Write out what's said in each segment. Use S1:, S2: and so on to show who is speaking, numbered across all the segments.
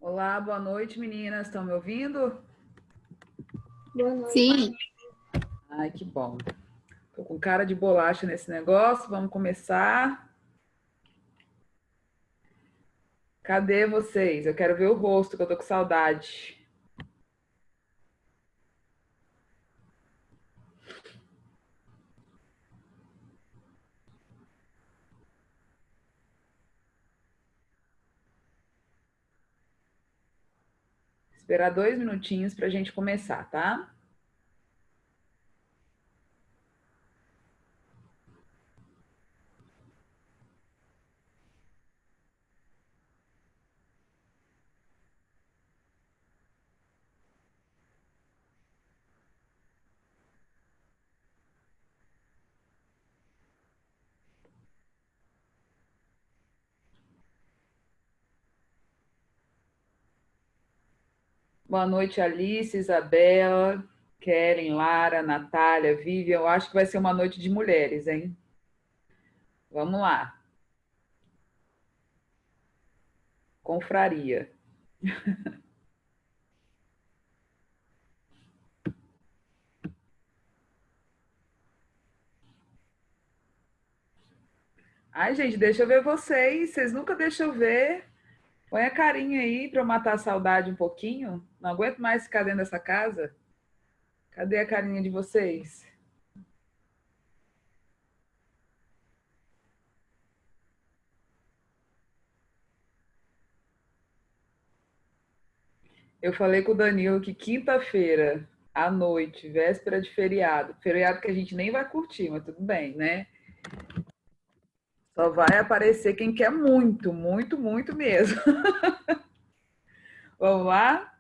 S1: Olá, boa noite, meninas. Estão me ouvindo?
S2: Boa noite.
S3: Sim,
S1: Ai, que bom. Tô com cara de bolacha nesse negócio. Vamos começar. Cadê vocês? Eu quero ver o rosto, que eu tô com saudade. Esperar 2 minutinhos para a gente começar, tá? Boa noite, Alice, Isabela, Keren, Lara, Natália, Vivian. Eu acho que vai ser uma noite de mulheres, hein? Vamos lá. Confraria. Ai, gente, deixa eu ver vocês. Vocês nunca deixam eu ver. Põe a carinha aí para eu matar a saudade um pouquinho. Não aguento mais ficar dentro dessa casa. Cadê a carinha de vocês? Eu falei com o Danilo que quinta-feira à noite, véspera de feriado, feriado que a gente nem vai curtir, mas tudo bem, né? Só vai aparecer quem quer muito, muito, muito mesmo. Vamos lá?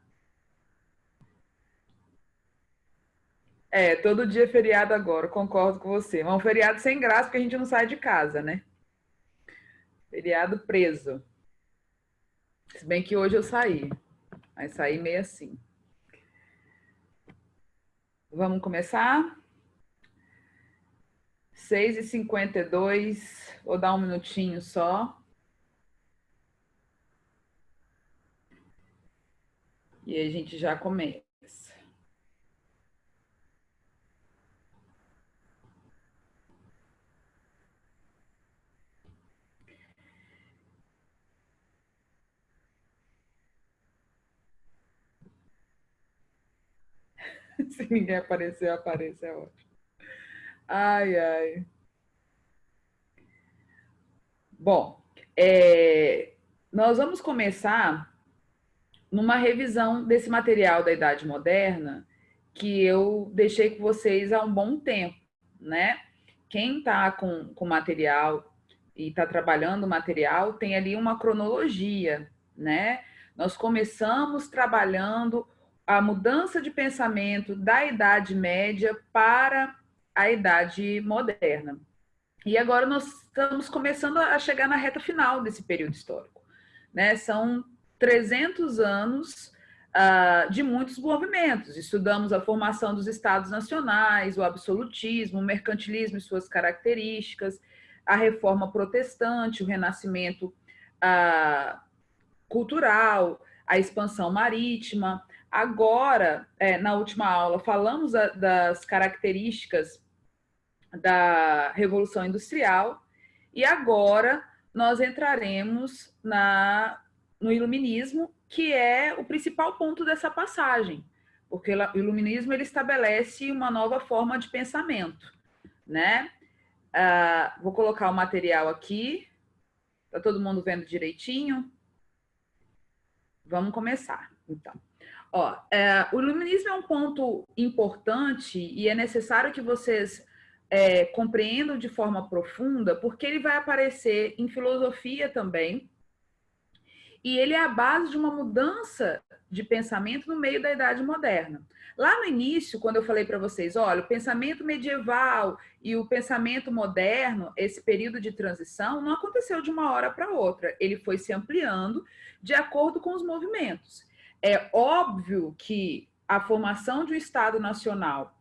S1: É, todo dia é feriado agora, concordo com você. Mas é um feriado sem graça porque a gente não sai de casa, né? Feriado preso. Se bem que hoje eu saí, mas saí meio assim. Vamos começar? 6h52, vou dar um minutinho só. E a gente já começa. Se ninguém aparecer, apareça, é ótimo. Ai, ai. Bom, nós vamos começar numa revisão desse material da Idade Moderna que eu deixei com vocês há um bom tempo, né? Quem está com material e está trabalhando o material tem ali uma cronologia, né? Nós começamos trabalhando a mudança de pensamento da Idade Média para a Idade Moderna. E agora nós estamos começando a chegar na reta final desse período histórico, né? São 300 anos de muitos movimentos. Estudamos a formação dos estados nacionais, o absolutismo, o mercantilismo e suas características, a reforma protestante, o renascimento cultural, a expansão marítima. Agora, na última aula, falamos das características da Revolução Industrial e agora nós entraremos no Iluminismo, que é o principal ponto dessa passagem, porque o Iluminismo ele estabelece uma nova forma de pensamento, né? Vou colocar o material aqui, está todo mundo vendo direitinho? Vamos começar, então. O iluminismo é um ponto importante e é necessário que vocês compreendam de forma profunda, porque ele vai aparecer em filosofia também, e ele é a base de uma mudança de pensamento no meio da Idade Moderna. Lá no início, quando eu falei para vocês, olha, o pensamento medieval e o pensamento moderno, esse período de transição, não aconteceu de uma hora para outra. Ele foi se ampliando de acordo com os movimentos. É óbvio que a formação de um Estado Nacional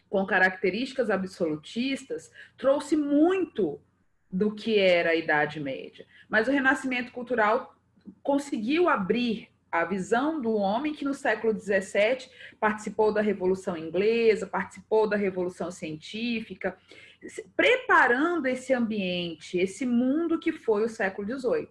S1: com características absolutistas trouxe muito do que era a Idade Média. Mas o Renascimento Cultural conseguiu abrir A visão do homem que no século XVII participou da Revolução Inglesa, participou da Revolução Científica, preparando esse ambiente, esse mundo que foi o século XVIII.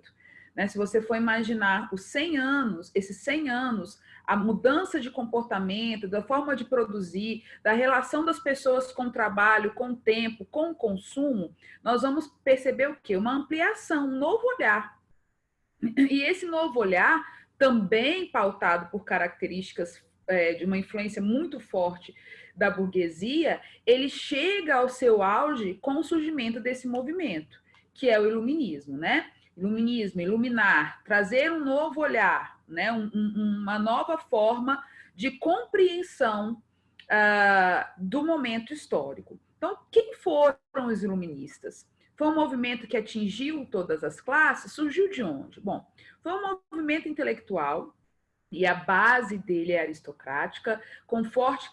S1: Né? Se você for imaginar os 100 anos, esses 100 anos, a mudança de comportamento, da forma de produzir, da relação das pessoas com o trabalho, com o tempo, com o consumo, nós vamos perceber o quê? Uma ampliação, um novo olhar. E esse novo olhar, também pautado por características de uma influência muito forte da burguesia, ele chega ao seu auge com o surgimento desse movimento, que é o iluminismo, né? Iluminismo, iluminar, trazer um novo olhar, né? Uma nova forma de compreensão do momento histórico. Então, quem foram os iluministas? Foi um movimento que atingiu todas as classes? Surgiu de onde? Bom, foi um movimento intelectual, e a base dele é aristocrática, com forte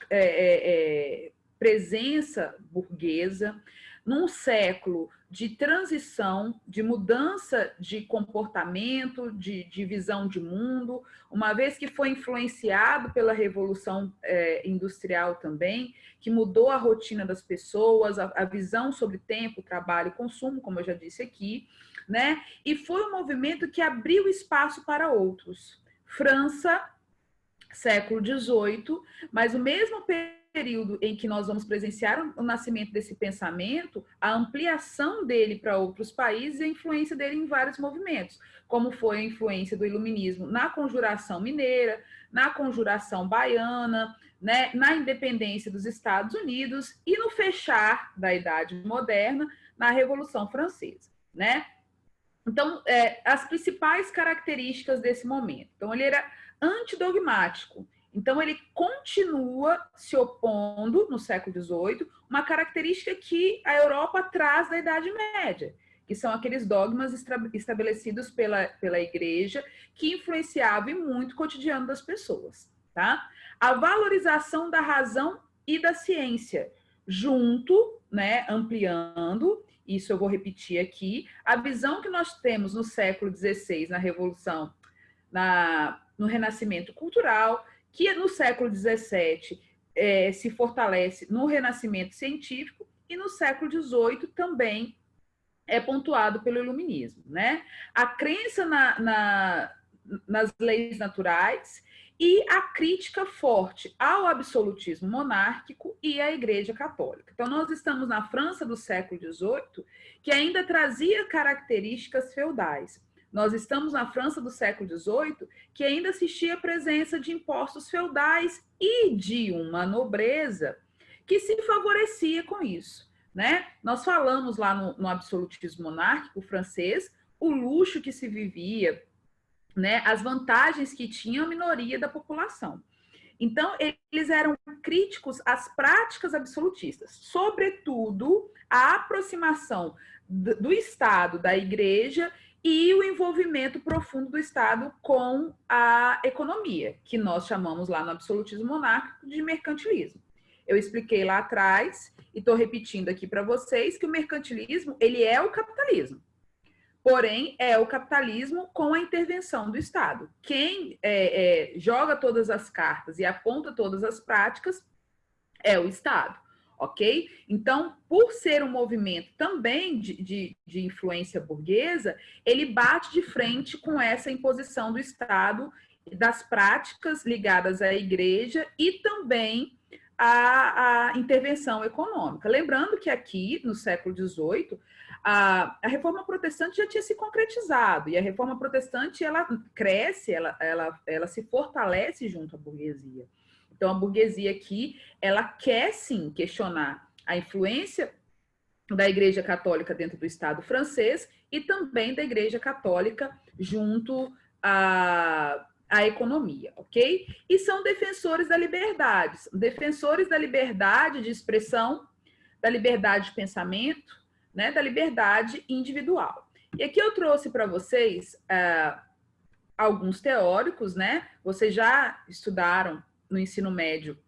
S1: presença burguesa, num século de transição, de mudança de comportamento, de visão de mundo, uma vez que foi influenciado pela Revolução Industrial também, que mudou a rotina das pessoas, a visão sobre tempo, trabalho e consumo, como eu já disse aqui, né? E foi um movimento que abriu espaço para outros. França, século XVIII, mas o mesmo período em que nós vamos presenciar o nascimento desse pensamento, a ampliação dele para outros países e a influência dele em vários movimentos, como foi a influência do iluminismo na Conjuração Mineira, na Conjuração Baiana, né, na independência dos Estados Unidos e no fechar da Idade Moderna, na Revolução Francesa, né? Então, as principais características desse momento. Então, ele era antidogmático. Então, ele continua se opondo, no século XVIII, uma característica que a Europa traz da Idade Média, que são aqueles dogmas estabelecidos pela Igreja, que influenciavam muito o cotidiano das pessoas. Tá? A valorização da razão e da ciência, junto, né, ampliando, isso eu vou repetir aqui, a visão que nós temos no século XVI, na Revolução, no Renascimento Cultural, que no século XVII se fortalece no Renascimento Científico, e no século XVIII também é pontuado pelo Iluminismo, né? A crença nas leis naturais e a crítica forte ao absolutismo monárquico e à Igreja Católica. Então, nós estamos na França do século XVIII, que ainda trazia características feudais. Nós estamos na França do século XVIII, que ainda assistia a presença de impostos feudais e de uma nobreza que se favorecia com isso, né? Nós falamos lá no absolutismo monárquico francês, o luxo que se vivia, né, as vantagens que tinha a minoria da população. Então, eles eram críticos às práticas absolutistas, sobretudo a aproximação do Estado, da Igreja, e o envolvimento profundo do Estado com a economia, que nós chamamos lá no absolutismo monárquico de mercantilismo. Eu expliquei lá atrás, e estou repetindo aqui para vocês, que o mercantilismo, ele é o capitalismo. Porém, é o capitalismo com a intervenção do Estado. Quem joga todas as cartas e aponta todas as práticas é o Estado, ok? Então, por ser um movimento também de influência burguesa, ele bate de frente com essa imposição do Estado, das práticas ligadas à Igreja e também à intervenção econômica. Lembrando que aqui, no século XVIII, a reforma protestante já tinha se concretizado, e a reforma protestante, ela cresce, ela se fortalece junto à burguesia. Então, a burguesia aqui, ela quer sim questionar a influência da Igreja Católica dentro do Estado francês e também da Igreja Católica junto à economia, ok? E são defensores da liberdade de expressão, da liberdade de pensamento, né, da liberdade individual. E aqui eu trouxe para vocês alguns teóricos, né? Vocês já estudaram no ensino médio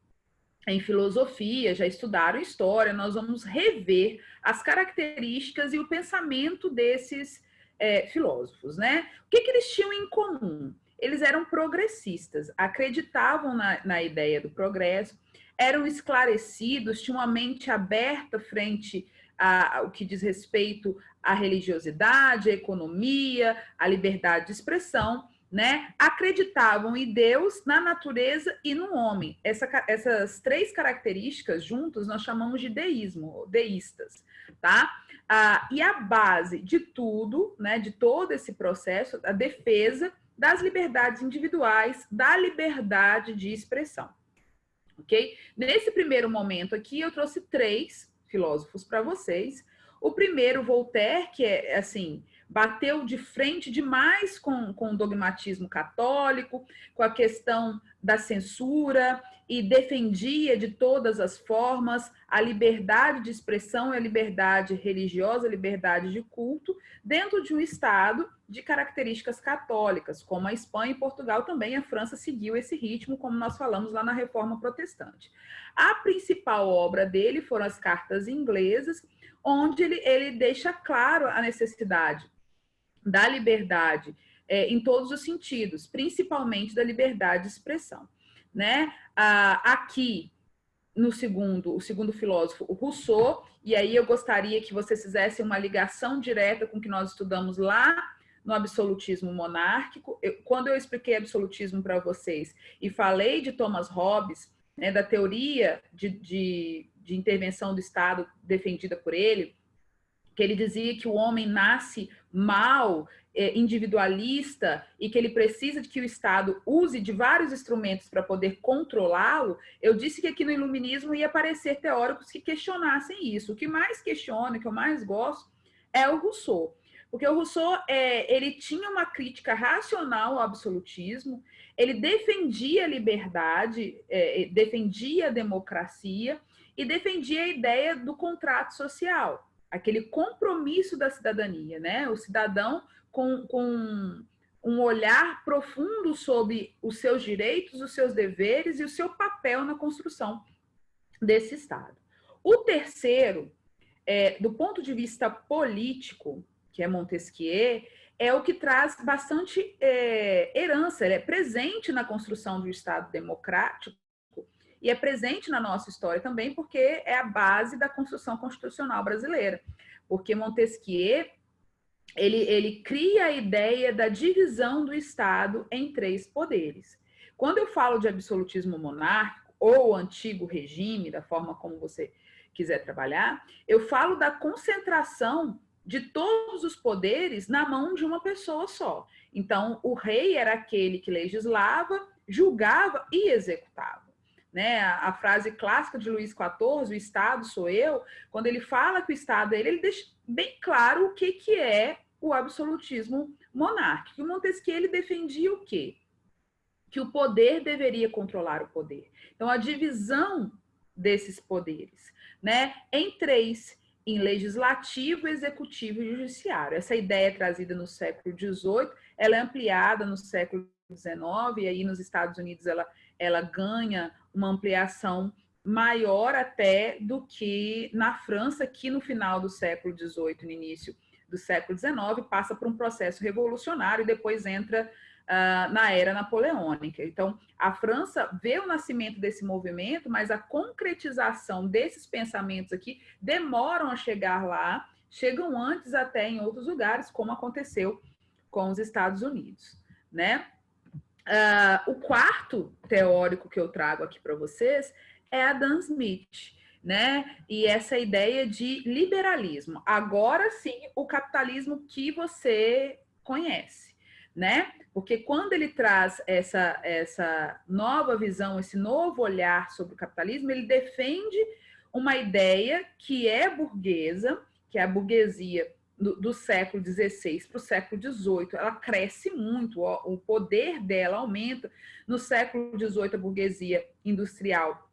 S1: em filosofia, já estudaram história, nós vamos rever as características e o pensamento desses filósofos, né? O que eles tinham em comum? eles eram progressistas, acreditavam na ideia do progresso, eram esclarecidos, tinham uma mente aberta frente ao que diz respeito à religiosidade, à economia, à liberdade de expressão, né? Acreditavam em Deus, na natureza e no homem. Essas três características juntas nós chamamos de deísmo, deístas, tá? E a base de tudo, né, de todo esse processo, a defesa das liberdades individuais, da liberdade de expressão, ok? Nesse primeiro momento aqui, eu trouxe três filósofos para vocês. O primeiro, Voltaire, que é assim, bateu de frente demais com o dogmatismo católico, com a questão da censura, e defendia de todas as formas a liberdade de expressão e a liberdade religiosa, a liberdade de culto, dentro de um Estado de características católicas, como a Espanha e Portugal também. A França seguiu esse ritmo, como nós falamos lá na Reforma Protestante. A principal obra dele foram as Cartas Inglesas, onde ele deixa claro a necessidade da liberdade em todos os sentidos, principalmente da liberdade de expressão, né? Aqui, o segundo filósofo, o Rousseau, e aí eu gostaria que vocês fizessem uma ligação direta com o que nós estudamos lá no absolutismo monárquico. Quando eu expliquei absolutismo para vocês e falei de Thomas Hobbes, né, da teoria de intervenção do Estado defendida por ele, que ele dizia que o homem nasce mal, individualista, e que ele precisa de que o Estado use de vários instrumentos para poder controlá-lo, eu disse que aqui no Iluminismo ia aparecer teóricos que questionassem isso. O que mais questiona, o que eu mais gosto, é o Rousseau. Porque o Rousseau, ele tinha uma crítica racional ao absolutismo, ele defendia a liberdade, defendia a democracia e defendia a ideia do contrato social, aquele compromisso da cidadania, né? O cidadão com um olhar profundo sobre os seus direitos, os seus deveres e o seu papel na construção desse Estado. O terceiro, do ponto de vista político, que é Montesquieu, é o que traz bastante herança, ele é presente na construção do Estado democrático e é presente na nossa história também, porque é a base da construção constitucional brasileira. Porque Montesquieu, ele cria a ideia da divisão do Estado em três poderes. Quando eu falo de absolutismo monárquico, ou antigo regime, da forma como você quiser trabalhar, eu falo da concentração de todos os poderes na mão de uma pessoa só. Então, o rei era aquele que legislava, julgava e executava. Né? A frase clássica de Luís XIV, o Estado sou eu, quando ele fala que o Estado é ele deixa bem claro o que é o absolutismo monárquico. E Montesquieu, ele defendia o quê? Que o poder deveria controlar o poder. Então, a divisão desses poderes, né, em três, em legislativo, executivo e judiciário. Essa ideia é trazida no século XVIII, ela é ampliada no século XIX, e aí nos Estados Unidos ela ganha uma ampliação maior até do que na França, que no final do século XVIII, no início do século XIX, passa por um processo revolucionário e depois entra na era napoleônica. Então, a França vê o nascimento desse movimento, mas a concretização desses pensamentos aqui demoram a chegar lá, chegam antes até em outros lugares, como aconteceu com os Estados Unidos, né? O quarto teórico que eu trago aqui para vocês é Adam Smith, né? E essa ideia de liberalismo. Agora sim, o capitalismo que você conhece, né? Porque quando ele traz essa nova visão, esse novo olhar sobre o capitalismo, ele defende uma ideia que é burguesa, que é a burguesia do século XVI para o século XVIII, ela cresce muito, o poder dela aumenta. No século XVIII, a burguesia industrial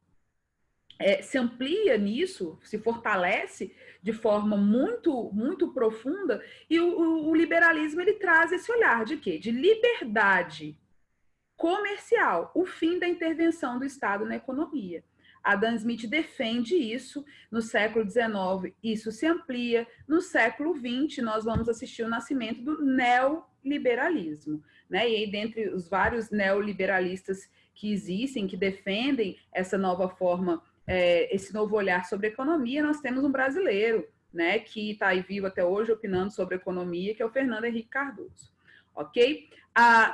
S1: se amplia nisso, se fortalece de forma muito, muito profunda, e o liberalismo ele traz esse olhar de quê? De liberdade comercial, o fim da intervenção do Estado na economia. Adam Smith defende isso. No século XIX, isso se amplia. No século XX, nós vamos assistir o nascimento do neoliberalismo, né? E aí, dentre os vários neoliberalistas que existem, que defendem essa nova forma, esse novo olhar sobre a economia, nós temos um brasileiro, né, que está aí vivo até hoje opinando sobre economia, que é o Fernando Henrique Cardoso. Ok?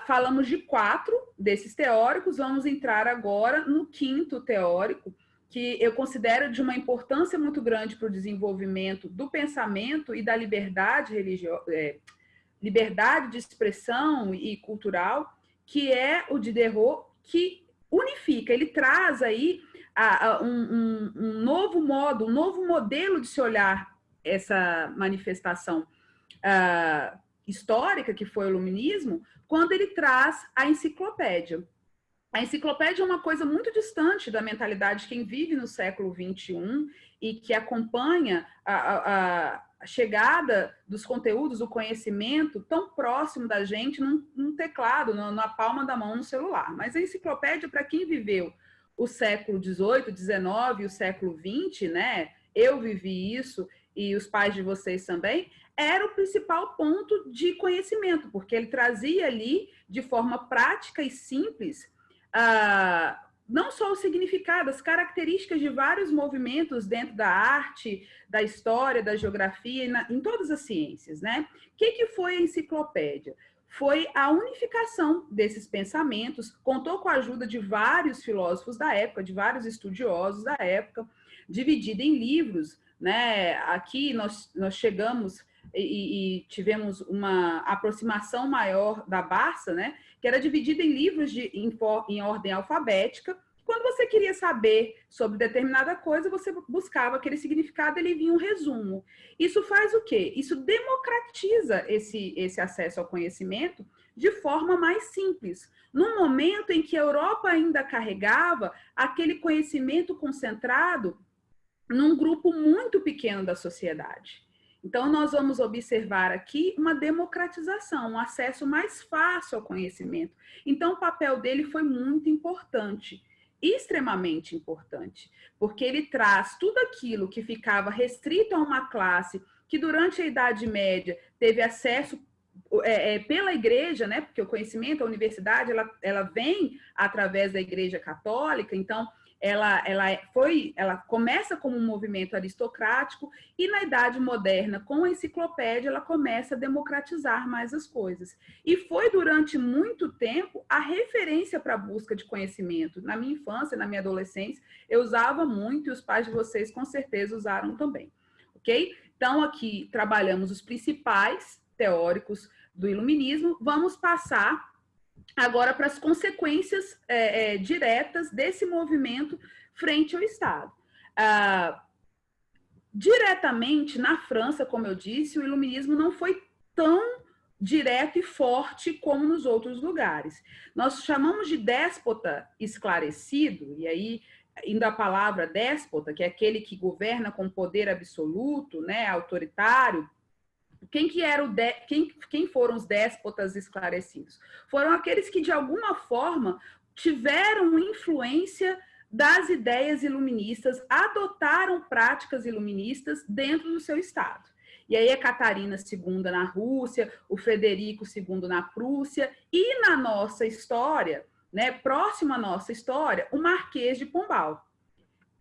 S1: Falamos de 4 desses teóricos, vamos entrar agora no 5º teórico, que eu considero de uma importância muito grande para o desenvolvimento do pensamento e da liberdade liberdade de expressão e cultural, que é o Diderot, que unifica, ele traz aí um novo modo, um novo modelo de se olhar essa manifestação histórica que foi o iluminismo, quando ele traz a enciclopédia. A enciclopédia é uma coisa muito distante da mentalidade de quem vive no século XXI e que acompanha a chegada dos conteúdos, do conhecimento tão próximo da gente num teclado, na palma da mão, no celular. Mas a enciclopédia, para quem viveu o século XVIII, XIX e o século XX, né? Eu vivi isso e os pais de vocês também, era o principal ponto de conhecimento, porque ele trazia ali, de forma prática e simples, não só o significado, as características de vários movimentos dentro da arte, da história, da geografia, em todas as ciências, né? O que foi a enciclopédia? Foi a unificação desses pensamentos, contou com a ajuda de vários filósofos da época, de vários estudiosos da época, dividida em livros, né? Aqui nós chegamos e tivemos uma aproximação maior da Barça, né? Que era dividida em livros em ordem alfabética. Quando você queria saber sobre determinada coisa, você buscava aquele significado, ele vinha um resumo. Isso faz o quê? Isso democratiza esse acesso ao conhecimento de forma mais simples. No momento em que a Europa ainda carregava aquele conhecimento concentrado num grupo muito pequeno da sociedade. Então, nós vamos observar aqui uma democratização, um acesso mais fácil ao conhecimento. Então, o papel dele foi muito importante, extremamente importante, porque ele traz tudo aquilo que ficava restrito a uma classe que, durante a Idade Média, teve acesso pela igreja, né? Porque o conhecimento, a universidade, ela vem através da Igreja Católica, então ela começa como um movimento aristocrático e na Idade Moderna, com a enciclopédia, ela começa a democratizar mais as coisas. E foi durante muito tempo a referência para a busca de conhecimento. Na minha infância, na minha adolescência, eu usava muito e os pais de vocês com certeza usaram também, ok? Então, aqui trabalhamos os principais teóricos do iluminismo. Vamos passar agora para as consequências diretas desse movimento frente ao Estado. Diretamente na França, como eu disse, o iluminismo não foi tão direto e forte como nos outros lugares. Nós chamamos de déspota esclarecido, e aí, ainda a palavra déspota, que é aquele que governa com poder absoluto, né, autoritário. Quem foram os déspotas esclarecidos? Foram aqueles que, de alguma forma, tiveram influência das ideias iluministas, adotaram práticas iluministas dentro do seu Estado. E aí é Catarina II na Rússia, o Frederico II na Prússia, e na nossa história, né, próximo à nossa história, o Marquês de Pombal,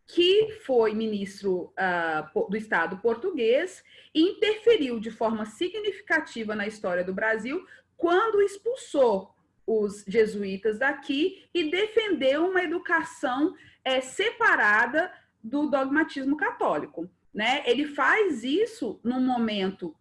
S1: que foi ministro do Estado português e interferiu de forma significativa na história do Brasil quando expulsou os jesuítas daqui e defendeu uma educação separada do dogmatismo católico, né? Ele faz isso num momento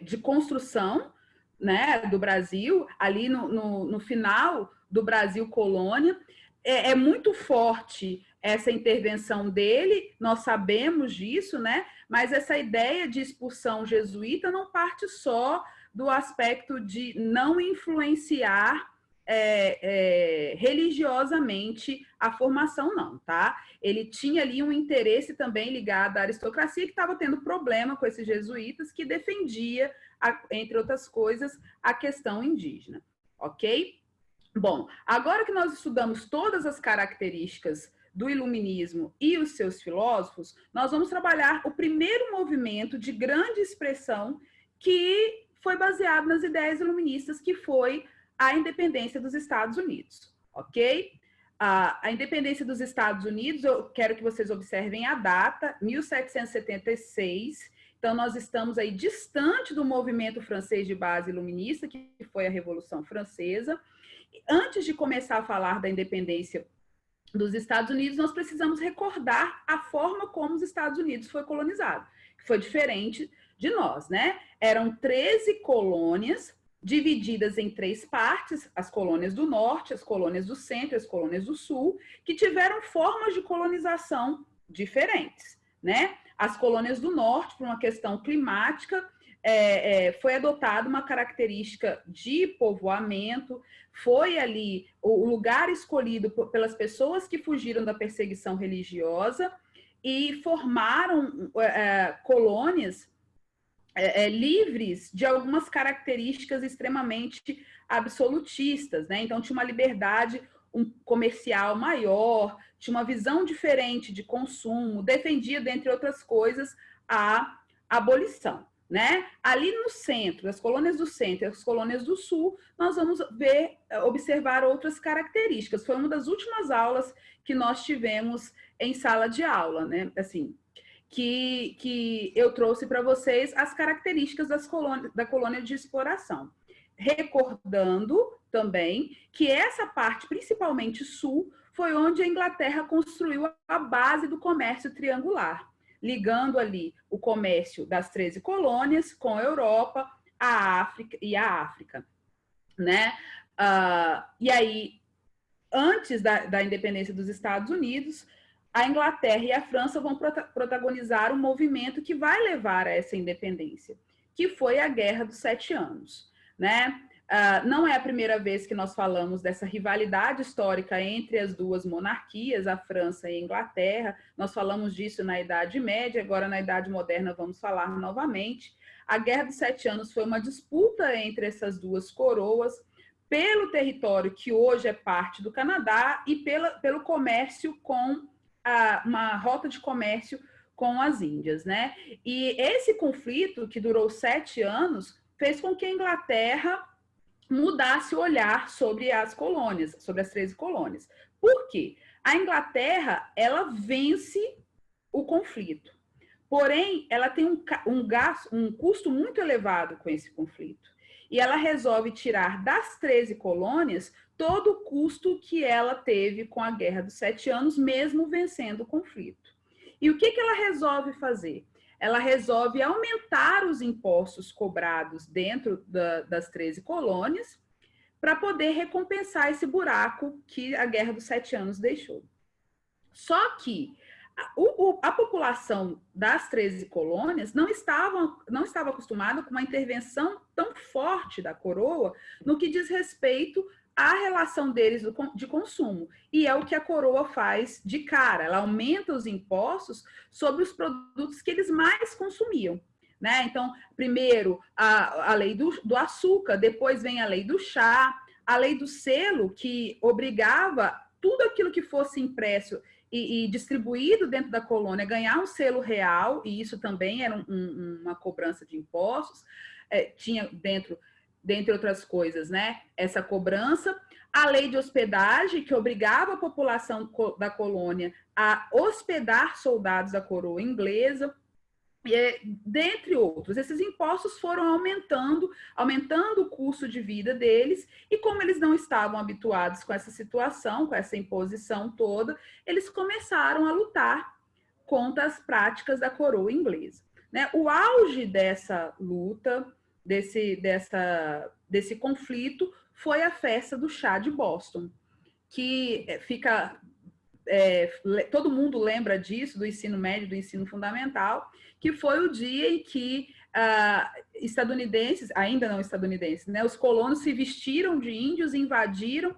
S1: de construção, né, do Brasil, ali no final do Brasil colônia. É muito forte essa intervenção dele, nós sabemos disso, né? Mas essa ideia de expulsão jesuíta não parte só do aspecto de não influenciar religiosamente a formação, não, tá? Ele tinha ali um interesse também ligado à aristocracia, que estava tendo problema com esses jesuítas, que defendia, entre outras coisas, a questão indígena, ok? Bom, agora que nós estudamos todas as características do iluminismo e os seus filósofos, nós vamos trabalhar o primeiro movimento de grande expressão que foi baseado nas ideias iluministas, que foi a independência dos Estados Unidos, ok? A independência dos Estados Unidos, eu quero que vocês observem a data, 1776. Então, nós estamos aí distante do movimento francês de base iluminista, que foi a Revolução Francesa. Antes de começar a falar da independência dos Estados Unidos, nós precisamos recordar a forma como os Estados Unidos foi colonizado, que foi diferente de nós, né? Eram 13 colônias divididas em 3 partes, as colônias do norte, as colônias do centro, as colônias do sul, que tiveram formas de colonização diferentes, né? As colônias do norte, por uma questão climática, foi adotada uma característica de povoamento, foi ali o lugar escolhido pelas pessoas que fugiram da perseguição religiosa e formaram colônias livres de algumas características extremamente absolutistas, né? Então, tinha uma liberdade comercial maior, tinha uma visão diferente de consumo, defendia, dentre outras coisas, a abolição, né? Ali no centro, as colônias do centro e as colônias do sul, nós vamos observar outras características. Foi uma das últimas aulas que nós tivemos em sala de aula, né? Assim, que eu trouxe para vocês as características da colônia de exploração. Recordando também que essa parte, principalmente sul, foi onde a Inglaterra construiu a base do comércio triangular, ligando ali o comércio das 13 colônias com a Europa, a África, né? E aí, antes da independência dos Estados Unidos, a Inglaterra e a França vão protagonizar um movimento que vai levar a essa independência, que foi a Guerra dos 7 Anos, né? Não é a primeira vez que nós falamos dessa rivalidade histórica entre as duas monarquias, a França e a Inglaterra. Nós falamos disso na Idade Média, agora na Idade Moderna vamos falar novamente. A Guerra dos 7 Anos foi uma disputa entre essas duas coroas pelo território que hoje é parte do Canadá e pelo comércio com uma rota de comércio com as Índias, né? E esse conflito, que durou 7 anos, fez com que a Inglaterra mudasse o olhar sobre as colônias, sobre as 13 colônias. Por quê? A Inglaterra, ela vence o conflito. Porém, ela tem um custo muito elevado com esse conflito. E ela resolve tirar das 13 colônias todo o custo que ela teve com a Guerra dos 7 Anos, mesmo vencendo o conflito. E o que ela resolve fazer? Ela resolve aumentar os impostos cobrados dentro das 13 colônias para poder recompensar esse buraco que a Guerra dos 7 Anos deixou. Só que a população das 13 colônias não estava acostumada com uma intervenção tão forte da coroa no que diz respeito à relação deles de consumo. E é o que a coroa faz de cara. Ela aumenta os impostos sobre os produtos que eles mais consumiam, né? Então, primeiro a lei do açúcar, depois vem a lei do chá, a lei do selo, que obrigava tudo aquilo que fosse impresso e distribuído dentro da colônia ganhar um selo real, e isso também era uma cobrança de impostos. Tinha dentre outras coisas, né, essa cobrança. A lei de hospedagem, que obrigava a população da colônia a hospedar soldados da coroa inglesa, dentre outros. Esses impostos foram aumentando o custo de vida deles, e como eles não estavam habituados com essa situação, com essa imposição toda, eles começaram a lutar contra as práticas da coroa inglesa, né? O auge dessa luta, desse conflito, foi a festa do chá de Boston, que fica... todo mundo lembra disso, do ensino médio, do ensino fundamental, que foi o dia em que estadunidenses, ainda não estadunidenses, né, os colonos se vestiram de índios, invadiram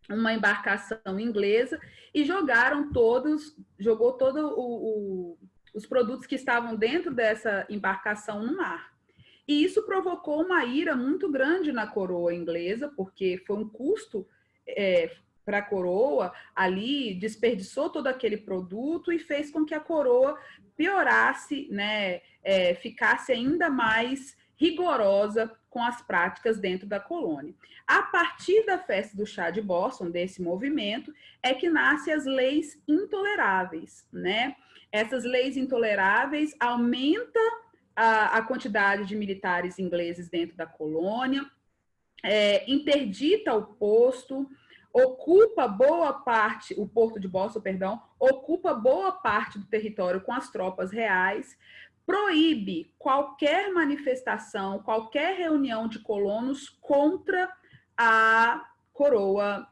S1: uma embarcação inglesa e jogou todos os produtos que estavam dentro dessa embarcação no mar. E isso provocou uma ira muito grande na coroa inglesa, porque foi um custo para a coroa ali, desperdiçou todo aquele produto e fez com que a coroa piorasse, né, ficasse ainda mais rigorosa com as práticas dentro da colônia. A partir da festa do chá de Boston, desse movimento, é que nascem as leis intoleráveis, né? Essas leis intoleráveis aumentam a quantidade de militares ingleses dentro da colônia, interdita o porto de Boston, perdão, ocupa boa parte do território com as tropas reais, proíbe qualquer manifestação, qualquer reunião de colonos contra a coroa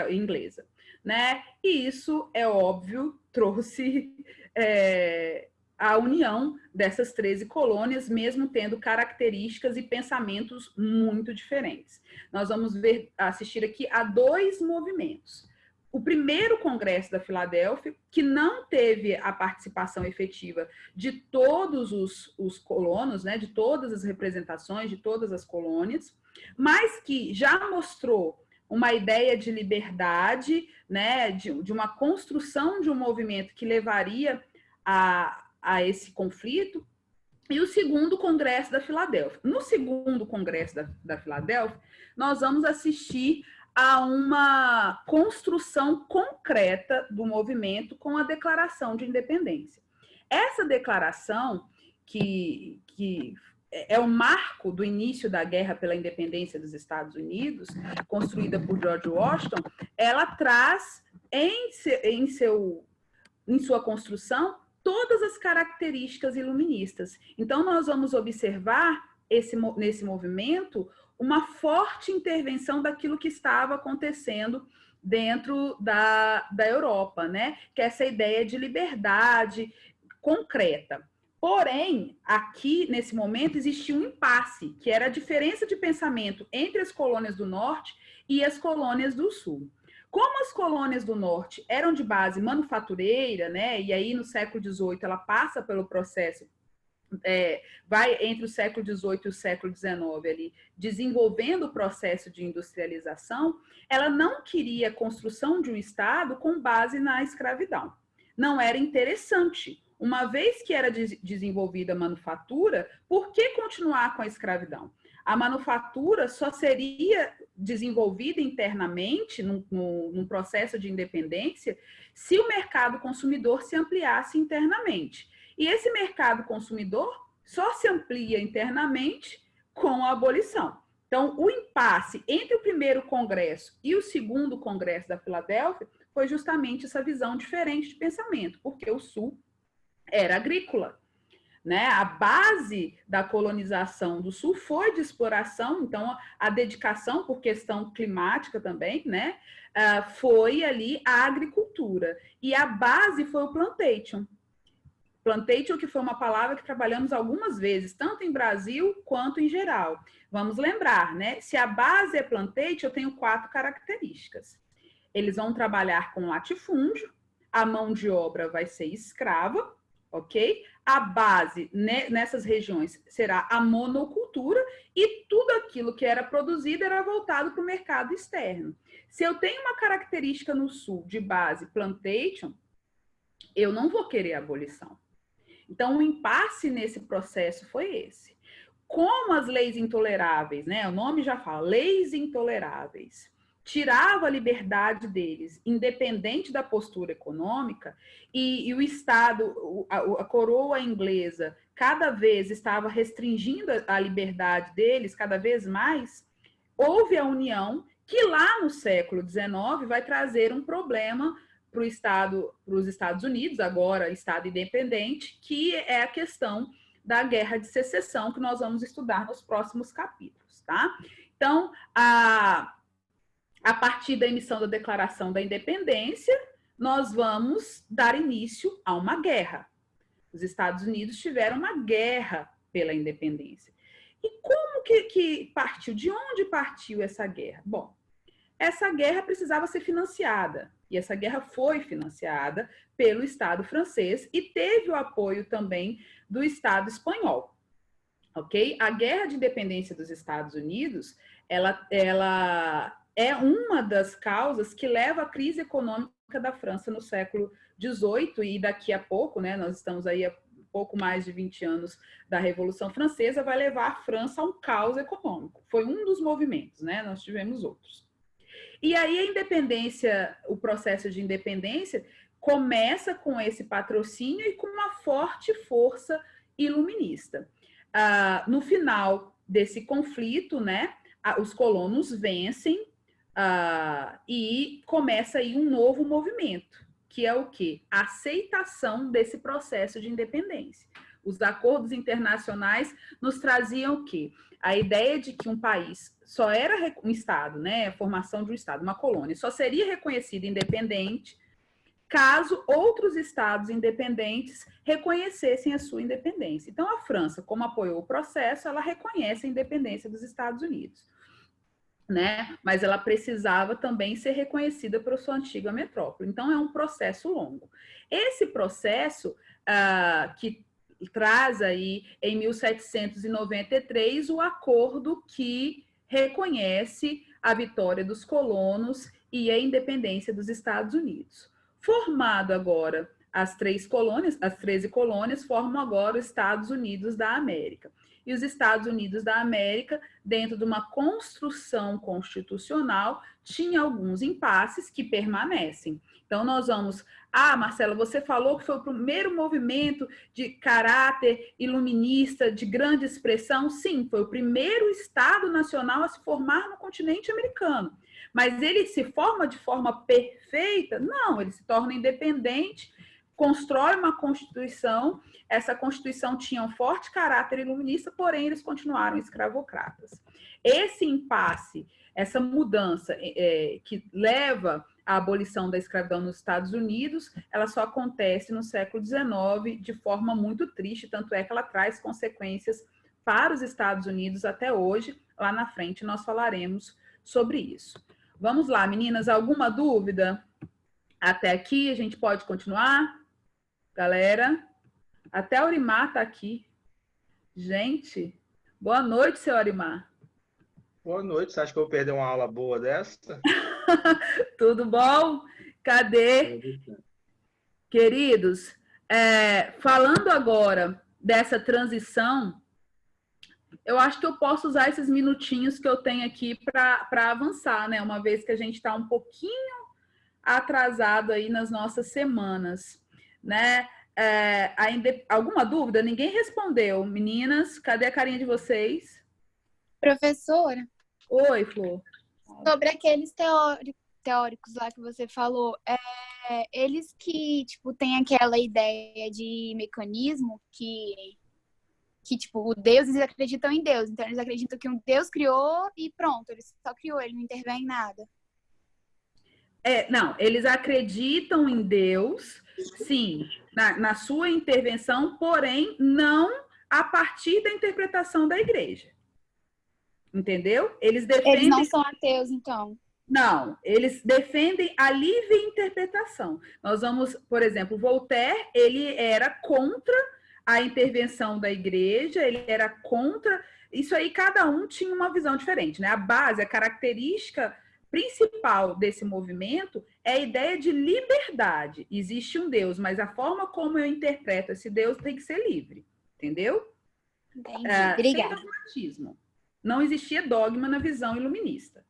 S1: inglesa, né? E isso, é óbvio, trouxe a união dessas 13 colônias, mesmo tendo características e pensamentos muito diferentes. Nós vamos assistir aqui a 2 movimentos. O primeiro Congresso da Filadélfia, que não teve a participação efetiva de todos os colonos, né, de todas as representações, de todas as colônias, mas que já mostrou uma ideia de liberdade, né, de uma construção de um movimento que levaria a esse conflito, e o segundo Congresso da Filadélfia. No segundo Congresso da Filadélfia, nós vamos assistir a uma construção concreta do movimento com a Declaração de Independência. Essa declaração, que é o marco do início da guerra pela independência dos Estados Unidos, construída por George Washington, ela traz em sua construção todas as características iluministas. Então, nós vamos observar nesse movimento uma forte intervenção daquilo que estava acontecendo dentro da Europa, né? Que é essa ideia de liberdade concreta. Porém, aqui, nesse momento, existia um impasse, que era a diferença de pensamento entre as colônias do Norte e as colônias do Sul. Como as colônias do Norte eram de base manufatureira, né? E aí no século XVIII ela passa pelo processo, vai entre o século XVIII e o século XIX ali, desenvolvendo o processo de industrialização, ela não queria a construção de um Estado com base na escravidão. Não era interessante. Uma vez que era desenvolvida a manufatura, por que continuar com a escravidão? A manufatura só seria desenvolvida internamente num processo de independência se o mercado consumidor se ampliasse internamente. E esse mercado consumidor só se amplia internamente com a abolição. Então, o impasse entre o primeiro congresso e o segundo congresso da Filadélfia foi justamente essa visão diferente de pensamento, porque o Sul era agrícola, né? A base da colonização do Sul foi de exploração, então a dedicação por questão climática também, né? Foi ali a agricultura. E a base foi o plantation. Plantation, que foi uma palavra que trabalhamos algumas vezes, tanto em Brasil quanto em geral. Vamos lembrar, né? Se a base é plantation, eu tenho 4 características. Eles vão trabalhar com latifúndio, a mão de obra vai ser escrava, ok? A base nessas regiões será a monocultura e tudo aquilo que era produzido era voltado para o mercado externo. Se eu tenho uma característica no Sul de base plantation, eu não vou querer abolição. Então, o impasse nesse processo foi esse. Como as leis intoleráveis, né? O nome já fala, leis intoleráveis, tirava a liberdade deles, independente da postura econômica, e o Estado, a coroa inglesa, cada vez estava restringindo a liberdade deles, cada vez mais, houve a união que lá no século XIX vai trazer um problema para os Estados Unidos, agora Estado independente, que é a questão da Guerra de Secessão, que nós vamos estudar nos próximos capítulos, tá? Então, a partir da emissão da Declaração da Independência, nós vamos dar início a uma guerra. Os Estados Unidos tiveram uma guerra pela independência. E como que partiu? De onde partiu essa guerra? Bom, essa guerra precisava ser financiada. E essa guerra foi financiada pelo Estado francês e teve o apoio também do Estado espanhol. Ok? A Guerra de Independência dos Estados Unidos, ela é uma das causas que leva à crise econômica da França no século XVIII e daqui a pouco, né, nós estamos aí pouco mais de 20 anos da Revolução Francesa, vai levar a França a um caos econômico. Foi um dos movimentos, né? Nós tivemos outros. E aí a independência, o processo de independência começa com esse patrocínio e com uma forte força iluminista. No final desse conflito, né, os colonos vencem e começa aí um novo movimento, que é o quê? A aceitação desse processo de independência. Os acordos internacionais nos traziam o quê? A ideia de que um país só era um Estado, né, a formação de um Estado, uma colônia, só seria reconhecido independente caso outros estados independentes reconhecessem a sua independência. Então, a França, como apoiou o processo, ela reconhece a independência dos Estados Unidos, né? Mas ela precisava também ser reconhecida por sua antiga metrópole. Então, é um processo longo. Esse processo que traz aí, em 1793, o acordo que reconhece a vitória dos colonos e a independência dos Estados Unidos. Formado agora as 13 colônias formam agora os Estados Unidos da América. E os Estados Unidos da América, dentro de uma construção constitucional, tinha alguns impasses que permanecem. Então, nós vamos... Marcela, você falou que foi o primeiro movimento de caráter iluminista, de grande expressão. Sim, foi o primeiro Estado nacional a se formar no continente americano. Mas ele se forma de forma perfeita? Não, ele se torna independente, constrói uma Constituição. Essa Constituição tinha um forte caráter iluminista, porém eles continuaram escravocratas. Esse impasse, essa mudança que leva à abolição da escravidão nos Estados Unidos, ela só acontece no século XIX de forma muito triste, tanto é que ela traz consequências para os Estados Unidos até hoje. Lá na frente nós falaremos sobre isso. Vamos lá, meninas, alguma dúvida? Até aqui a gente pode continuar? Galera, até a Aurimar está aqui. Gente, boa noite, seu Aurimar.
S3: Boa noite, você acha que eu vou perder uma aula boa dessa?
S1: Tudo bom? Cadê? Queridos, falando agora dessa transição, eu acho que eu posso usar esses minutinhos que eu tenho aqui para avançar, né? Uma vez que a gente está um pouquinho atrasado aí nas nossas semanas, né? Alguma dúvida? Ninguém respondeu. Meninas, cadê a carinha de vocês?
S2: Professora?
S1: Oi, Flor.
S2: Sobre aqueles teóricos lá que você falou, eles que, tipo, têm aquela ideia de mecanismo que tipo, eles acreditam em Deus. Então, eles acreditam que um Deus criou e pronto, ele só criou, ele não intervém em nada.
S1: Não, eles acreditam em Deus, sim, na sua intervenção, porém, não a partir da interpretação da igreja. Entendeu? Eles
S2: não são ateus, então.
S1: Não, eles defendem a livre interpretação. Nós vamos, por exemplo, Voltaire, ele era contra a intervenção da igreja, ele era contra... Isso aí, cada um tinha uma visão diferente, né? A base, a característica principal desse movimento é a ideia de liberdade. Existe um Deus, mas a forma como eu interpreto esse Deus tem que ser livre, entendeu?
S2: Entendi. Obrigada.
S1: Sem dogmatismo. Não existia dogma na visão iluminista.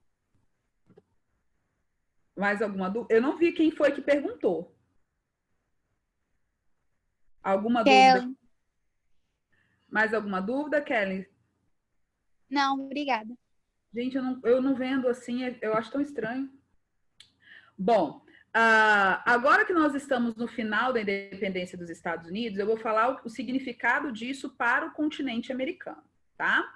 S1: Mais alguma dúvida? Eu não vi quem foi que perguntou. Alguma dúvida? Mais alguma dúvida, Kelly?
S2: Não, obrigada.
S1: Gente, eu não vendo assim, eu acho tão estranho. Bom, agora que nós estamos no final da independência dos Estados Unidos, eu vou falar o significado disso para o continente americano, tá?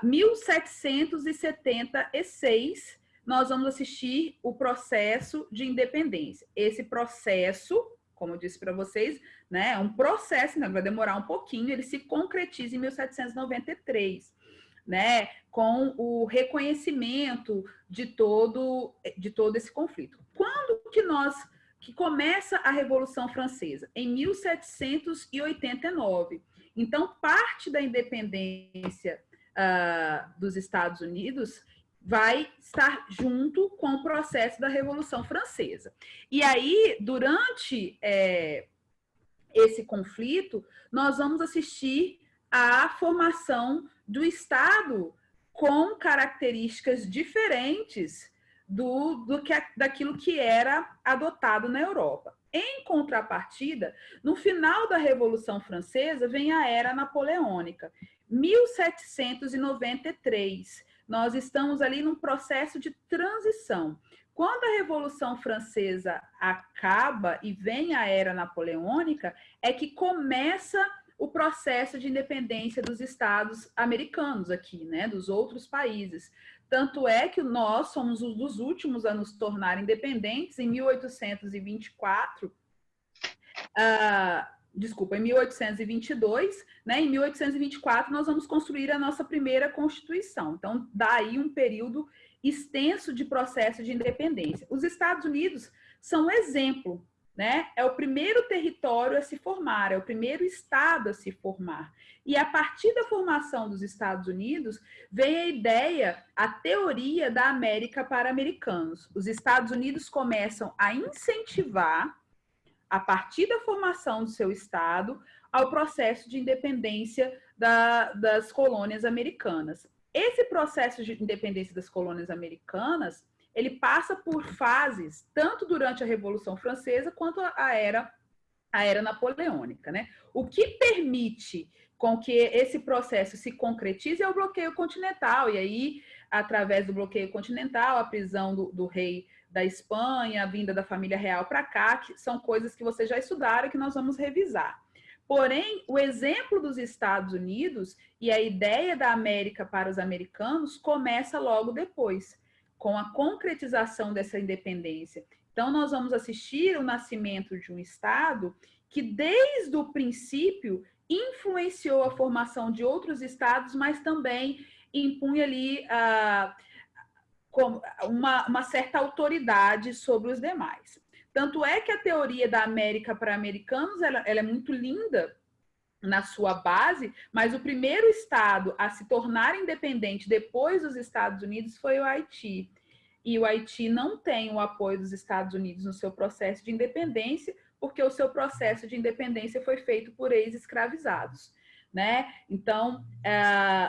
S1: 1776, nós vamos assistir o processo de independência. Esse processo, como eu disse para vocês, né, é um processo, né, vai demorar um pouquinho, ele se concretiza em 1793. Né, com o reconhecimento de todo esse conflito. Quando que começa a Revolução Francesa? Em 1789. Então, parte da independência dos Estados Unidos vai estar junto com o processo da Revolução Francesa. E aí, durante esse conflito, nós vamos assistir à formação do Estado com características diferentes daquilo que era adotado na Europa. Em contrapartida, no final da Revolução Francesa, vem a Era Napoleônica, 1793. Nós estamos ali num processo de transição. Quando a Revolução Francesa acaba e vem a Era Napoleônica, é que começa o processo de independência dos estados americanos aqui, né, dos outros países. Tanto é que nós somos um dos últimos a nos tornar independentes em 1824, em 1822, né? Em 1824 nós vamos construir a nossa primeira Constituição. Então, daí um período extenso de processo de independência. Os Estados Unidos são um exemplo, né? É o primeiro território a se formar, é o primeiro estado a se formar. E a partir da formação dos Estados Unidos, vem a ideia, a teoria da América para americanos. Os Estados Unidos começam a incentivar, a partir da formação do seu estado, ao processo de independência das colônias americanas. Esse processo de independência das colônias americanas, ele passa por fases, tanto durante a Revolução Francesa quanto a era napoleônica, né? O que permite com que esse processo se concretize é o bloqueio continental, e aí, através do bloqueio continental, a prisão do rei da Espanha, a vinda da família real para cá, que são coisas que vocês já estudaram e que nós vamos revisar. Porém, o exemplo dos Estados Unidos e a ideia da América para os americanos começa logo depois, com a concretização dessa independência. Então, nós vamos assistir o nascimento de um Estado que, desde o princípio, influenciou a formação de outros estados, mas também impunha ali uma certa autoridade sobre os demais. Tanto é que a teoria da América para americanos ela é muito linda na sua base, mas o primeiro estado a se tornar independente depois dos Estados Unidos foi o Haiti. E o Haiti não tem o apoio dos Estados Unidos no seu processo de independência, porque o seu processo de independência foi feito por ex-escravizados, né? Então,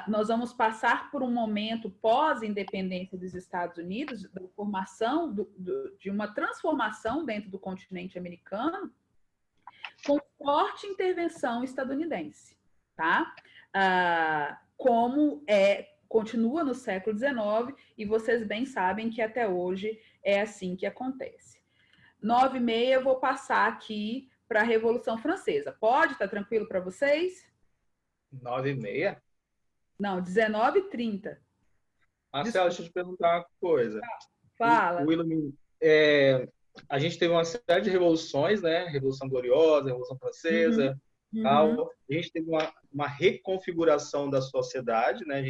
S1: nós vamos passar por um momento pós-independência dos Estados Unidos, da formação de uma transformação dentro do continente americano, com forte intervenção estadunidense, tá? Como continua no século XIX, e vocês bem sabem que até hoje é assim que acontece. 9h30, eu vou passar aqui para a Revolução Francesa. Pode? Tá tranquilo para vocês?
S3: 9h30?
S1: Não, 19h30.
S3: Marcelo, deixa eu te perguntar uma coisa.
S1: Fala.
S3: A gente teve uma série de revoluções, né? Revolução Gloriosa, Revolução Francesa, tal. A gente teve uma reconfiguração da sociedade, né? A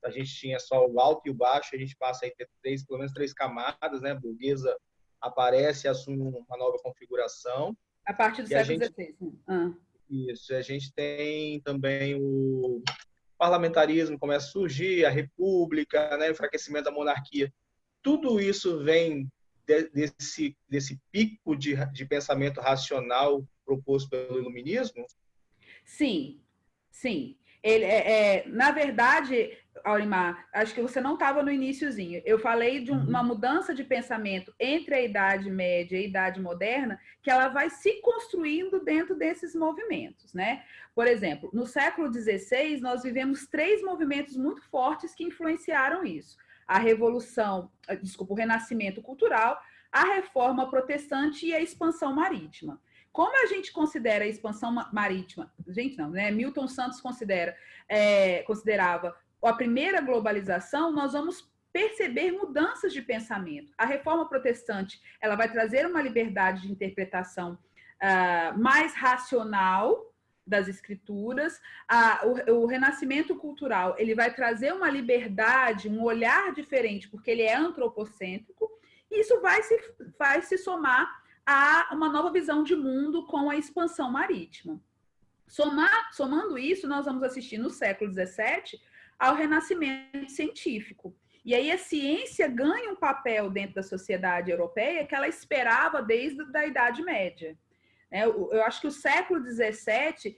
S3: gente tinha só o alto e o baixo, a gente passa a ter pelo menos 3 camadas, né? A burguesa aparece e assume uma nova configuração.
S1: A partir do século XVI.
S3: Isso, a gente tem também o parlamentarismo começa a surgir, a república, né, o enfraquecimento da monarquia. Tudo isso vem desse pico de pensamento racional proposto pelo iluminismo?
S1: Sim, sim. Na verdade, Aurimar, acho que você não estava no iniciozinho. Eu falei de uma mudança de pensamento entre a Idade Média e a Idade Moderna, que ela vai se construindo dentro desses movimentos, né? Por exemplo, no século XVI, nós vivemos 3 movimentos muito fortes que influenciaram isso. O Renascimento Cultural, a Reforma Protestante e a Expansão Marítima. Como a gente considera a expansão marítima? Milton Santos considerava a primeira globalização, nós vamos perceber mudanças de pensamento. A Reforma Protestante, ela vai trazer uma liberdade de interpretação mais racional das escrituras. O Renascimento Cultural, ele vai trazer uma liberdade, um olhar diferente, porque ele é antropocêntrico, e isso vai se somar a uma nova visão de mundo com a expansão marítima. Somando isso, nós vamos assistir no século XVII ao renascimento científico. E aí a ciência ganha um papel dentro da sociedade europeia que ela esperava desde a Idade Média, né? Eu acho que o século XVII,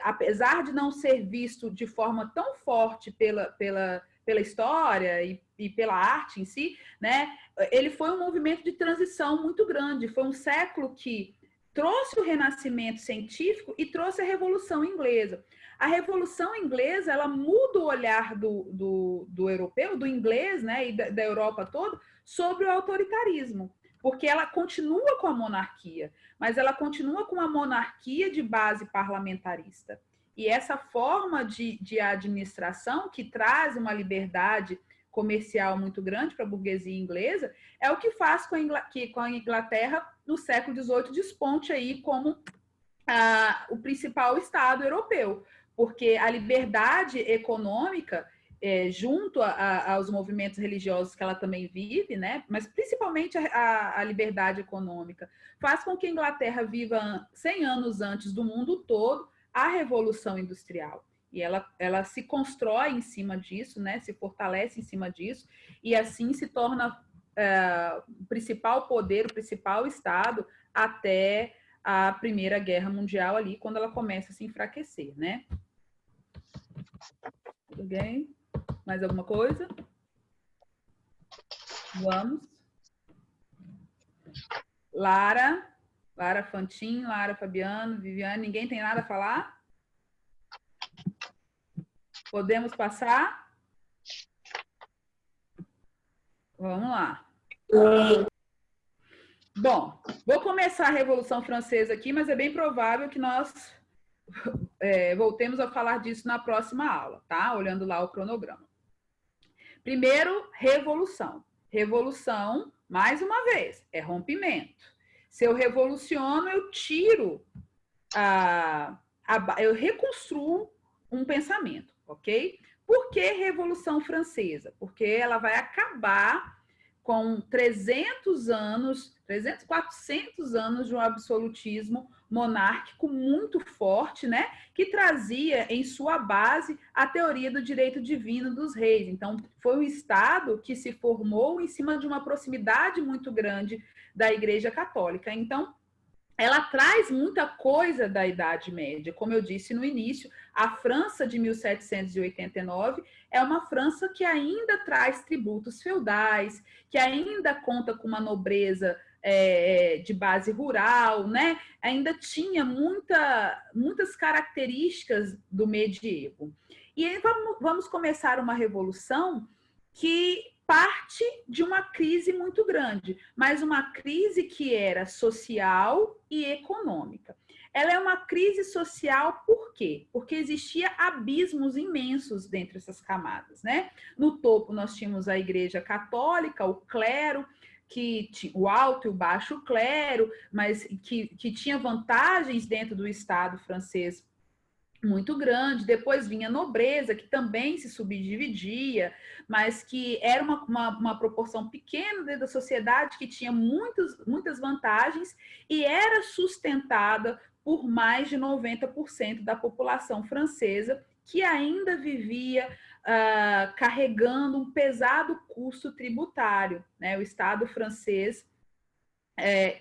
S1: apesar de não ser visto de forma tão forte pela história e pela arte em si, né? Ele foi um movimento de transição muito grande. Foi um século que trouxe o renascimento científico e trouxe a Revolução Inglesa. A Revolução Inglesa, ela muda o olhar do europeu, do inglês, né, e da Europa toda, sobre o autoritarismo, porque ela continua com a monarquia, mas ela continua com uma monarquia de base parlamentarista. E essa forma de administração, que traz uma liberdade comercial muito grande para a burguesia inglesa, é o que faz com a Inglaterra, no século XVIII, desponte aí como o principal Estado europeu, porque a liberdade econômica, junto aos movimentos religiosos que ela também vive, né, mas principalmente a liberdade econômica, faz com que a Inglaterra viva 100 anos antes do mundo todo a Revolução Industrial. E ela se constrói em cima disso, né, se fortalece em cima disso, e assim se torna o principal poder, o principal Estado, até a Primeira Guerra Mundial ali, quando ela começa a se enfraquecer, né? Tudo bem? Mais alguma coisa? Vamos. Lara Fantin, Lara Fabiano, Viviane, ninguém tem nada a falar? Podemos passar? Vamos lá. Bom, vou começar a Revolução Francesa aqui, mas é bem provável que nós voltemos a falar disso na próxima aula, tá? Olhando lá o cronograma. Primeiro, revolução. Revolução, mais uma vez, é rompimento. Se eu revoluciono, eu tiro, eu reconstruo um pensamento, ok? Por que Revolução Francesa? Porque ela vai acabar com 400 anos de um absolutismo monárquico muito forte, né? Que trazia em sua base a teoria do direito divino dos reis. Então, foi um Estado que se formou em cima de uma proximidade muito grande da Igreja Católica. Então, ela traz muita coisa da Idade Média. Como eu disse no início, a França de 1789 é uma França que ainda traz tributos feudais, que ainda conta com uma nobreza de base rural, né? Ainda tinha muitas características do medievo. E aí vamos começar uma revolução que parte de uma crise muito grande, mas uma crise que era social e econômica. Ela é uma crise social por quê? Porque existia abismos imensos dentro dessas camadas, né? No topo nós tínhamos a Igreja Católica, o clero, o alto e o baixo clero, mas que tinha vantagens dentro do Estado francês muito grande. Depois vinha a nobreza, que também se subdividia, mas que era uma proporção pequena dentro da sociedade, que tinha muitas vantagens e era sustentada por mais de 90% da população francesa, que ainda vivia carregando um pesado custo tributário, né? O Estado francês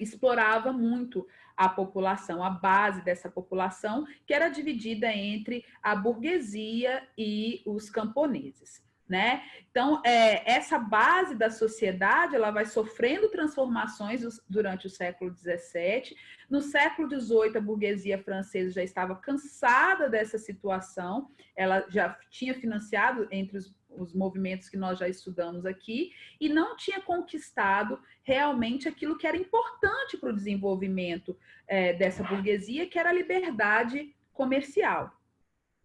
S1: explorava muito a população, a base dessa população, que era dividida entre a burguesia e os camponeses, né? Então, essa base da sociedade, ela vai sofrendo transformações durante o século XVII. No século XVIII, a burguesia francesa já estava cansada dessa situação, ela já tinha financiado entre os movimentos que nós já estudamos aqui, e não tinha conquistado realmente aquilo que era importante para o desenvolvimento dessa burguesia, que era a liberdade comercial,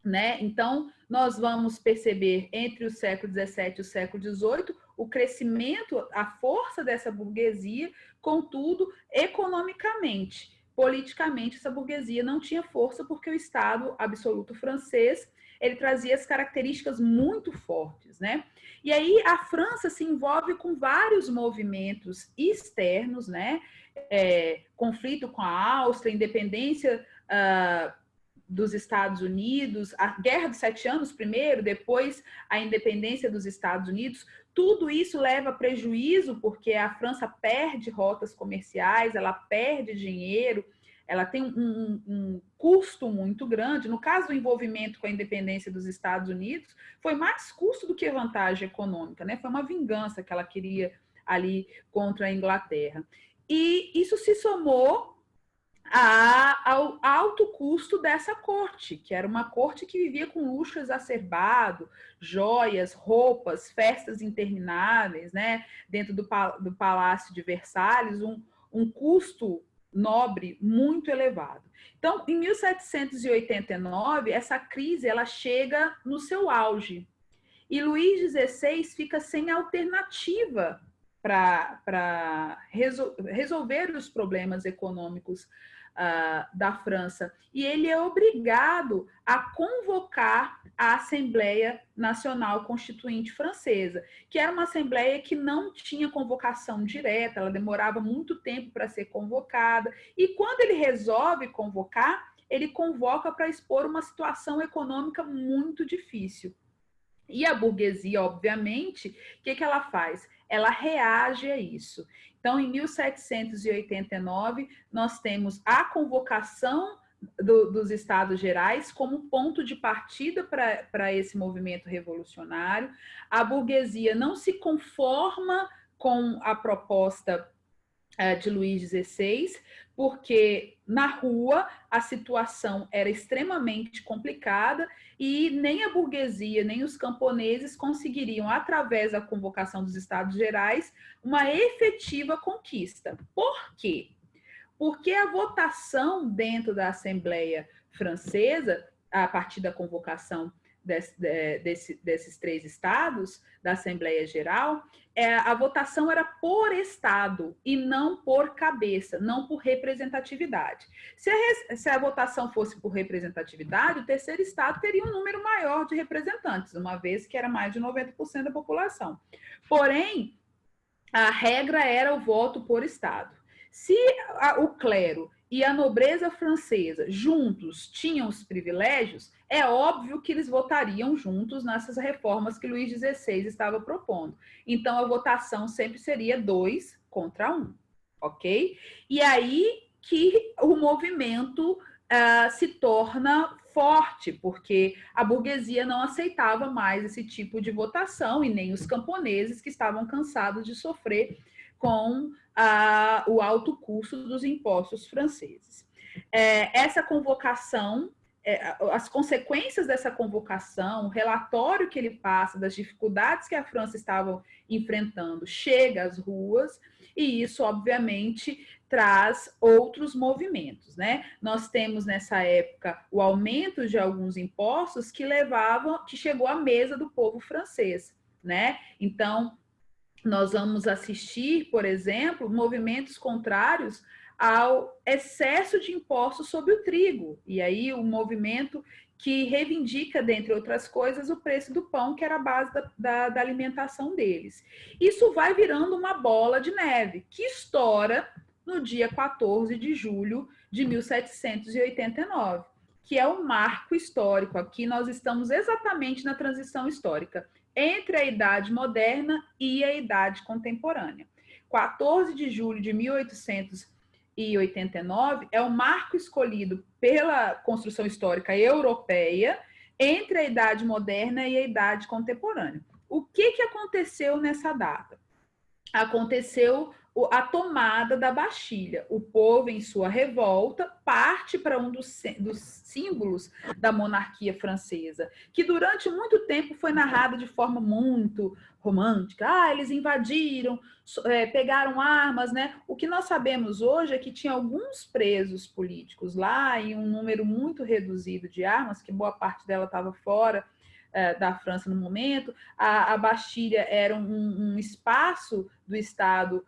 S1: né? Então, nós vamos perceber entre o século XVII e o século XVIII o crescimento, a força dessa burguesia, contudo, economicamente, politicamente, essa burguesia não tinha força, porque o Estado absoluto francês ele trazia as características muito fortes, né? E aí a França se envolve com vários movimentos externos, né? Conflito com a Áustria, independência dos Estados Unidos, a Guerra dos 7 Anos primeiro, depois a independência dos Estados Unidos. Tudo isso leva a prejuízo, porque a França perde rotas comerciais, ela perde dinheiro, ela tem um custo muito grande. No caso do envolvimento com a independência dos Estados Unidos, foi mais custo do que vantagem econômica, né? Foi uma vingança que ela queria ali contra a Inglaterra. E isso se somou ao alto custo dessa corte, que era uma corte que vivia com luxo exacerbado, joias, roupas, festas intermináveis, né? Dentro do Palácio de Versalhes, um custo nobre muito elevado. Então, em 1789, essa crise ela chega no seu auge. E Luís XVI fica sem alternativa para resolver os problemas econômicos da França. E ele é obrigado a convocar a Assembleia Nacional Constituinte Francesa, que era uma assembleia que não tinha convocação direta, ela demorava muito tempo para ser convocada. E quando ele resolve convocar, ele convoca para expor uma situação econômica muito difícil. E a burguesia, obviamente, o que ela faz? Ela reage a isso. Então, em 1789, nós temos a convocação dos Estados Gerais como ponto de partida para esse movimento revolucionário. A burguesia não se conforma com a proposta de Luís XVI, porque na rua a situação era extremamente complicada e nem a burguesia, nem os camponeses conseguiriam, através da convocação dos Estados Gerais, uma efetiva conquista. Por quê? Porque a votação dentro da Assembleia Francesa, a partir da convocação desses 3 estados, da Assembleia Geral, a votação era por estado e não por cabeça, não por representatividade. Se a votação fosse por representatividade, o terceiro estado teria um número maior de representantes, uma vez que era mais de 90% da população. Porém, a regra era o voto por estado. Se o clero e a nobreza francesa juntos tinham os privilégios, é óbvio que eles votariam juntos nessas reformas que Luís XVI estava propondo. Então, a votação sempre seria 2 contra 1, ok? E aí que o movimento se torna forte, porque a burguesia não aceitava mais esse tipo de votação e nem os camponeses que estavam cansados de sofrer com o alto custo dos impostos franceses. Essa convocação, as consequências dessa convocação, o relatório que ele passa das dificuldades que a França estava enfrentando, chega às ruas, e isso, obviamente, traz outros movimentos, né? Nós temos nessa época o aumento de alguns impostos que chegou à mesa do povo francês, né? Então, nós vamos assistir, por exemplo, movimentos contrários ao excesso de impostos sobre o trigo. E aí o movimento que reivindica, dentre outras coisas, o preço do pão, que era a base da alimentação deles. Isso vai virando uma bola de neve, que estoura no dia 14 de julho de 1789, que é o marco histórico. Aqui nós estamos exatamente na transição histórica entre a Idade Moderna e a Idade Contemporânea. 14 de julho de 1889 é o marco escolhido pela construção histórica europeia entre a Idade Moderna e a Idade Contemporânea. O que aconteceu nessa data? Aconteceu a tomada da Bastilha. O povo, em sua revolta, parte para um dos símbolos da monarquia francesa, que durante muito tempo foi narrada de forma muito romântica. Eles invadiram, pegaram armas, né? O que nós sabemos hoje é que tinha alguns presos políticos lá e um número muito reduzido de armas, que boa parte dela estava fora da França no momento. A Bastilha era um espaço do Estado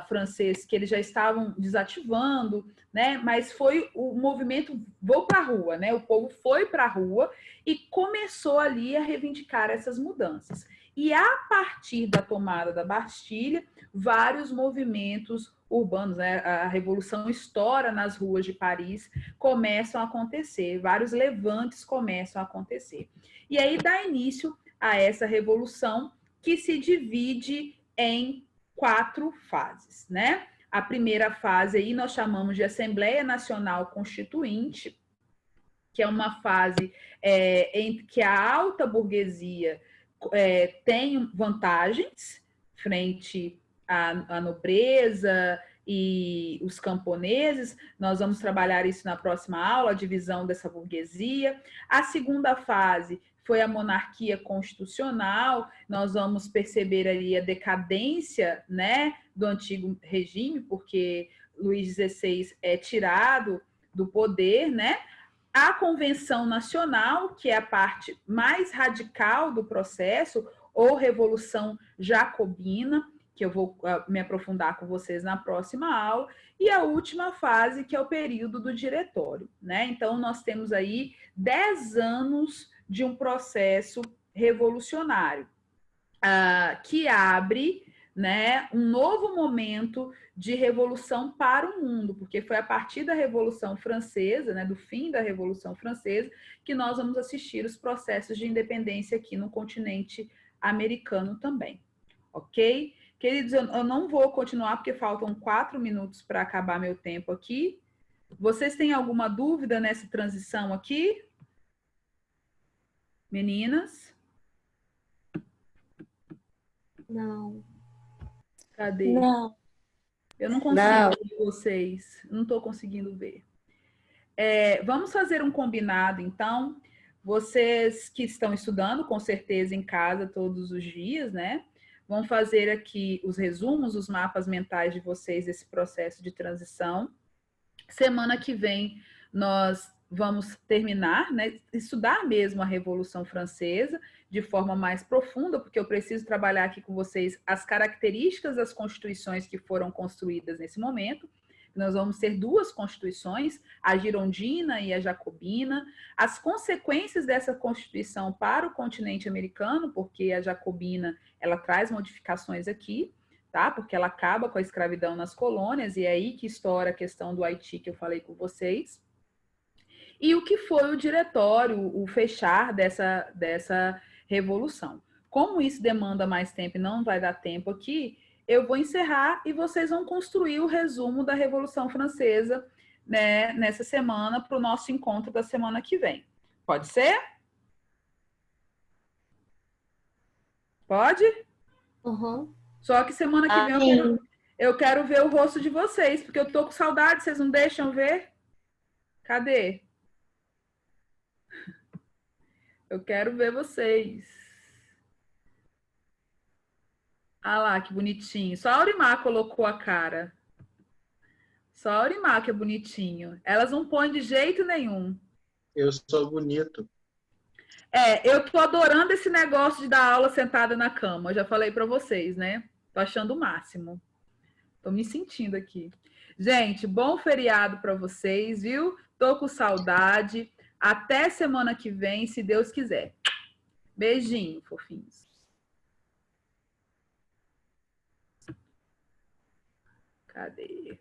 S1: francês que eles já estavam desativando, né? Mas foi o movimento vou para a rua, né? O povo foi para a rua e começou ali a reivindicar essas mudanças. E a partir da tomada da Bastilha, vários movimentos urbanos, né? A Revolução estoura nas ruas de Paris, começam a acontecer, vários levantes começam a acontecer. E aí dá início a essa revolução que se divide em 4 fases, né? A primeira fase aí nós chamamos de Assembleia Nacional Constituinte, que é uma fase em que a alta burguesia tem vantagens frente à nobreza e os camponeses. Nós vamos trabalhar isso na próxima aula, a divisão dessa burguesia. A segunda fase foi a monarquia constitucional. Nós vamos perceber ali a decadência, né, do antigo regime, porque Luís XVI é tirado do poder, né? A Convenção Nacional, que é a parte mais radical do processo, ou Revolução Jacobina, que eu vou me aprofundar com vocês na próxima aula, e a última fase, que é o período do diretório, né? Então, nós temos aí 10 anos de um processo revolucionário, que abre, né, um novo momento de revolução para o mundo, porque foi a partir da Revolução Francesa, né, do fim da Revolução Francesa, que nós vamos assistir os processos de independência aqui no continente americano também, ok? Queridos, eu não vou continuar porque faltam 4 minutos para acabar meu tempo aqui. Vocês têm alguma dúvida nessa transição aqui? Meninas?
S4: Não.
S1: Cadê?
S4: Não.
S1: Eu não consigo ver vocês. Não estou conseguindo ver. Vamos fazer um combinado, então. Vocês que estão estudando, com certeza, em casa todos os dias, né? Vão fazer aqui os resumos, os mapas mentais de vocês desse processo de transição. Semana que vem, nós vamos terminar, né, estudar mesmo a Revolução Francesa de forma mais profunda, porque eu preciso trabalhar aqui com vocês as características das constituições que foram construídas nesse momento. Nós vamos ter 2 constituições, a girondina e a jacobina, as consequências dessa constituição para o continente americano, porque a jacobina, ela traz modificações aqui, tá? Porque ela acaba com a escravidão nas colônias, e é aí que estoura a questão do Haiti que eu falei com vocês. E o que foi o diretório, o fechar dessa revolução. Como isso demanda mais tempo e não vai dar tempo aqui, eu vou encerrar e vocês vão construir o resumo da Revolução Francesa, né, nessa semana para o nosso encontro da semana que vem. Pode ser? Pode?
S4: Uhum.
S1: Só que semana que vem eu quero ver o rosto de vocês, porque eu tô com saudade, vocês não deixam ver? Cadê? Eu quero ver vocês. Ah lá, que bonitinho. Só a Aurimar colocou a cara. Só a Aurimar que é bonitinho. Elas não põem de jeito nenhum.
S3: Eu sou bonito.
S1: Eu tô adorando esse negócio de dar aula sentada na cama. Eu já falei para vocês, né? Tô achando o máximo. Tô me sentindo aqui. Gente, bom feriado para vocês, viu? Tô com saudade. Até semana que vem, se Deus quiser. Beijinho, fofinhos. Cadê?